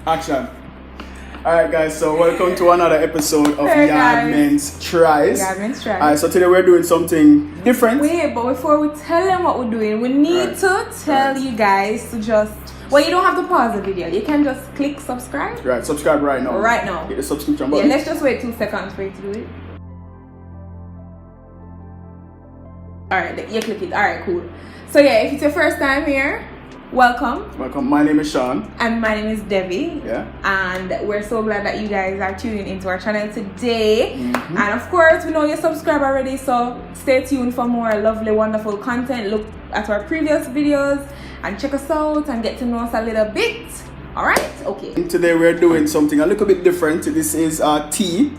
Action. Alright guys, so welcome to another episode of YaadMentz Tries. YaadMentz Tries. Alright, so today we're doing something different. Wait, but before we tell them what we're doing, we need to tell you guys to just... Well, you don't have to pause the video. You can just click subscribe. Right, subscribe right now. Right now. Hit the subscription button. Yeah, let's just wait 2 seconds for you to do it. Alright, you click it. Alright, cool. So yeah, if it's your first time here, welcome. Welcome. My name is Sean. And my name is Debbie. Yeah. And we're so glad that you guys are tuning into our channel today. And of course, we know you're subscribed already, so stay tuned for more lovely, wonderful content. Look at our previous videos and check us out and get to know us a little bit. Alright? Okay. And today we're doing something a little bit different. This is tea.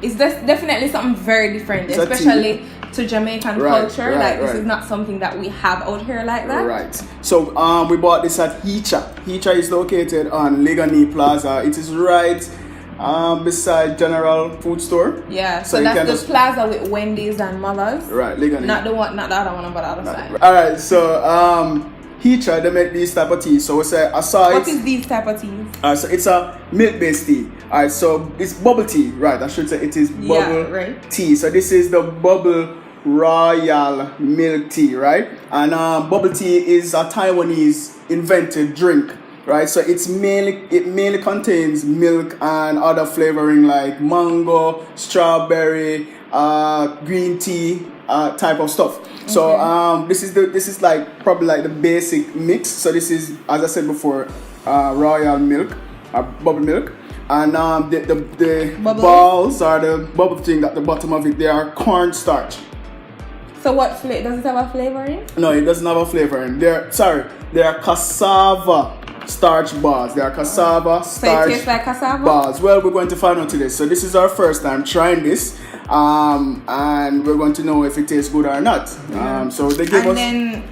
It's definitely something very different, especially to Jamaican culture. This is not something that we have out here like that. Right. So we bought this at Hicha. Hicha is located on Legani Plaza. It is right beside General Food Store. Yeah. So that's the plaza with Wendy's and Mother's. Right. Legani. Not the other one, but the other side. All right. So Hicha, they make these type of teas. So we say aside. What is these type of teas? So it's a milk-based tea. Alright, so it's bubble tea, right? I should say it is bubble tea. So this is the bubble royal milk tea, right? And bubble tea is a Taiwanese invented drink, right? So it mainly contains milk and other flavoring like mango, strawberry, green tea, type of stuff. So this is like probably like the basic mix. So this is, as I said before, royal milk, bubble milk. And the balls are the bubble thing at the bottom of it. They are cornstarch. So what flavor? Does it have a flavoring? No, it doesn't have a flavoring. They are cassava starch balls. They are cassava starch so it tastes like cassava balls. Well, we're going to find out today. So this is our first time trying this, and we're going to know if it tastes good or not. So they give us. Then,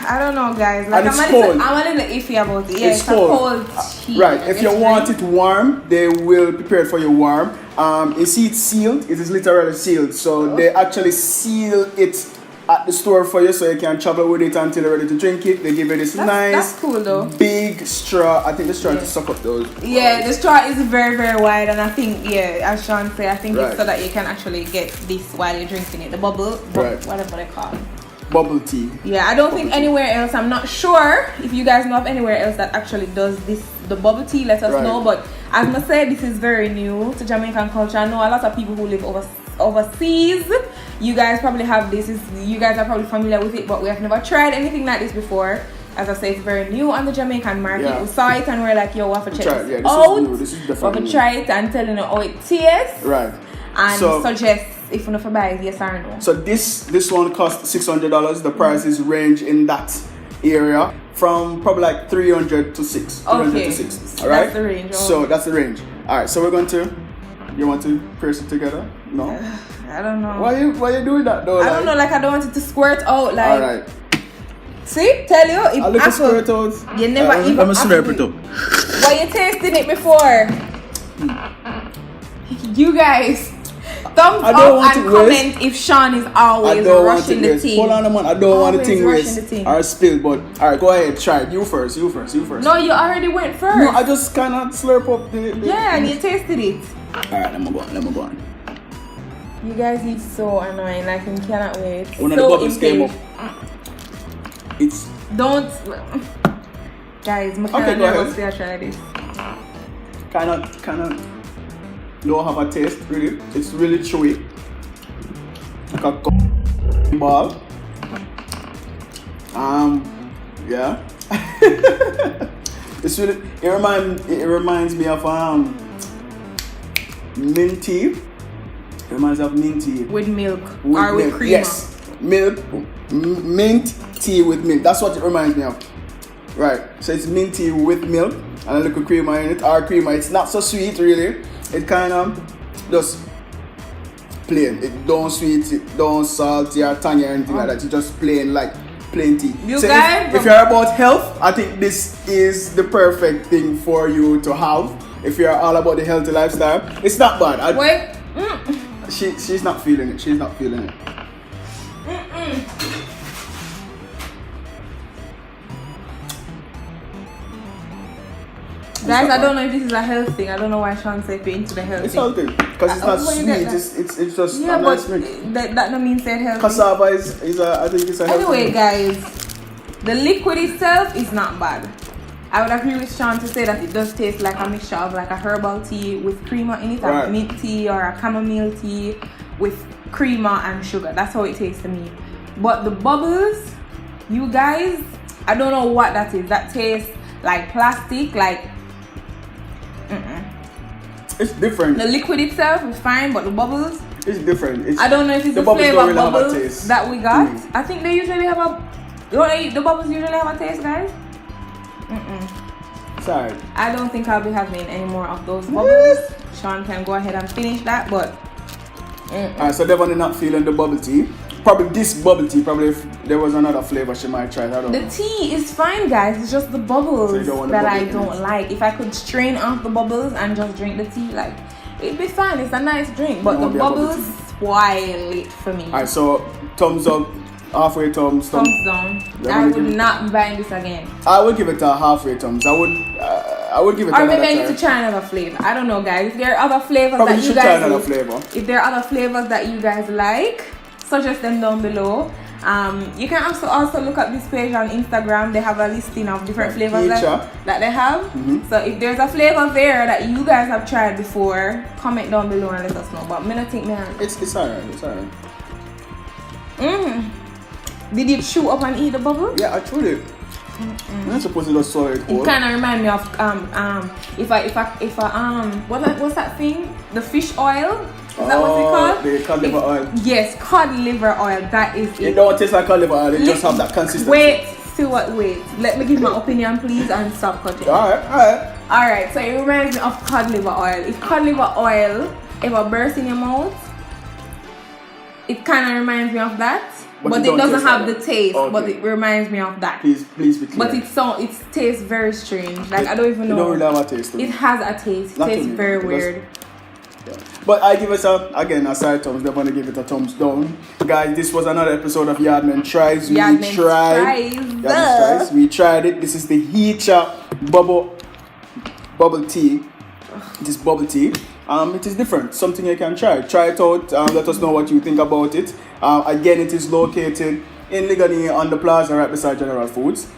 I don't know, guys. Like I'm a little iffy about it. Yeah, it's a cold tea. Right. If you want it warm, they will prepare it for you warm. You see it's sealed. It is literally sealed. So they actually seal it at the store for you, so you can travel with it until you're ready to drink it. They give you this that's cool though. Big straw. I think the straw to suck up those. Yeah, the straw is very, very wide, and I think as Sean said, I think it's so that you can actually get this while you're drinking it. The bubble, whatever they call it. Bubble tea. Yeah, I don't think anywhere else. I'm not sure if you guys know of anywhere else that actually does this. The bubble tea, let us know. But as I said, this is very new to Jamaican culture. I know a lot of people who live overseas. You guys probably have this. You guys are probably familiar with it, but we have never tried anything like this before. As I say, it's very new on the Jamaican market. Yeah. We saw it and we're like, yo, we have to check this out. This is definitely we try it and tell you how it tastes. Right. And suggest if you want to buy it, yes or no. So this one costs $600. The prices range in that area from probably like 300 to 6. Okay. 300 to 6. All right. That's the range. So that's the range. All right. So we're going to. You want to press it together? No. I don't know. Why you doing that though? I don't know. Like I don't want it to squirt out. Like. All right. See, tell you. A little squirt out. You never even. I'm a slurp it up. Why you tasting it before? You guys. Thumbs up and comment if Sean is always rushing the thing. Hold on a minute, I don't want the thing waste or spill, but alright, go ahead, try it. You first. No, you already went first. No, I just cannot slurp up the and you tasted it. Alright, let me go on. You guys is so annoying, like you cannot wait. One of the bubbles came up. It's... Don't... Guys, I'm kind of nervous to try this. Cannot... Don't have a taste, really. It's really chewy. Like a ball. Yeah. It's really. It reminds me of mint tea. It reminds me of mint tea with milk or with cream. Yes, milk, mint tea with milk. That's what it reminds me of. Right. So it's mint tea with milk and a little creamer in it. Or creamer. It's not so sweet, really. It kind of just plain. It don't sweet, it don't salty or tangy or anything like that. It's just plain tea. So if you're about health, I think this is the perfect thing for you to have. If you're all about the healthy lifestyle, it's not bad. She's not feeling it. She's not feeling it. Guys, I don't know if this is a health thing. I don't know why Sean said you're into the health It's thing. healthy because it's not sweet. It's just yeah, a but nice mix. that don't mean said healthy. Cassava is I think it's a healthy. Anyway, guys, the liquid itself is not bad. I would agree with Sean to say that it does taste like a mixture of like a herbal tea with creamer in it, a mint tea or a chamomile tea with creamer and sugar. That's how it tastes to me. But the bubbles, you guys, I don't know what that is. That tastes like plastic, like It's different. The liquid itself is fine, but the bubbles, it's different. I don't know if it's the flavor really bubbles that we got. I think they usually have the bubbles usually have a taste, guys. Sorry. I don't think I'll be having any more of those bubbles. Sean can go ahead and finish that, but alright, so Devon is not feeling the bubble tea. Probably this bubble tea, probably if there was another flavor she might try. I don't know. The tea is fine, guys. It's just the bubbles that I don't like. If I could strain off the bubbles and just drink the tea, like, it'd be fine. It's a nice drink, but the bubbles spoil it for me. Alright, so thumbs up, halfway thumbs down. I would not be buying this again. I would give it a halfway thumbs. I would give it. Or maybe I need to try another flavor. I don't know, guys. If there are other flavors probably that you guys if there are other flavors that you guys like, suggest them down below. You can also look at this page on Instagram. They have a listing of different flavors that they have. So if there's a flavor there that you guys have tried before, comment down below and let us know. But I think it's alright. It's alright. Did you chew up and eat the bubble? Yeah, I chewed it. I'm not supposed to just swallow it whole. It kind of reminds me of what's that thing? The fish oil. Is that what's it called? The cod liver oil. Yes, cod liver oil. That is it. It don't taste like cod liver oil. It just have that consistency. Wait. Let me give my opinion, please, and stop cutting. Alright. So it reminds me of cod liver oil. If cod liver oil ever bursts in your mouth, it kind of reminds me of that. But it doesn't have the taste. Okay. But it reminds me of that. Please be clear. But it tastes very strange. Like, I don't even know. It don't really have a taste. It has a taste. It tastes very weird. Yeah. But I give it a side thumbs. They're gonna give it a thumbs down. Guys, this was another episode of YaadMentz Tries. We tried it. This is the Heacha bubble tea. This bubble tea. It is different. Something you can try. Try it out. Let us know what you think about it. Again, it is located in Ligani on the plaza right beside General Foods.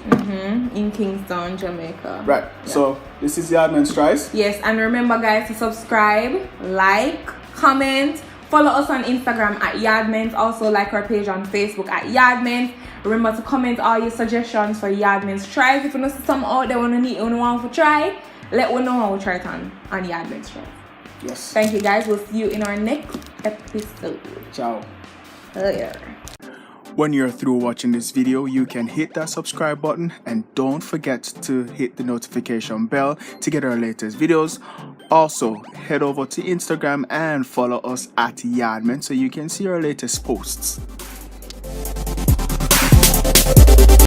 In Kingston, Jamaica. Right. Yeah. So this is YaadMentz Tries. Yes, and remember, guys, to subscribe, like, comment, follow us on Instagram at YaadMentz. Also like our page on Facebook at YaadMentz. Remember to comment all your suggestions for YaadMentz Tries. If you know something out there want to try, let us know how we try it on YaadMentz Tries. Yes. Thank you, guys. We'll see you in our next episode. Ciao. Later. When you're through watching this video, you can hit that subscribe button and don't forget to hit the notification bell to get our latest videos. Also, head over to Instagram and follow us at YaadMentz so you can see our latest posts.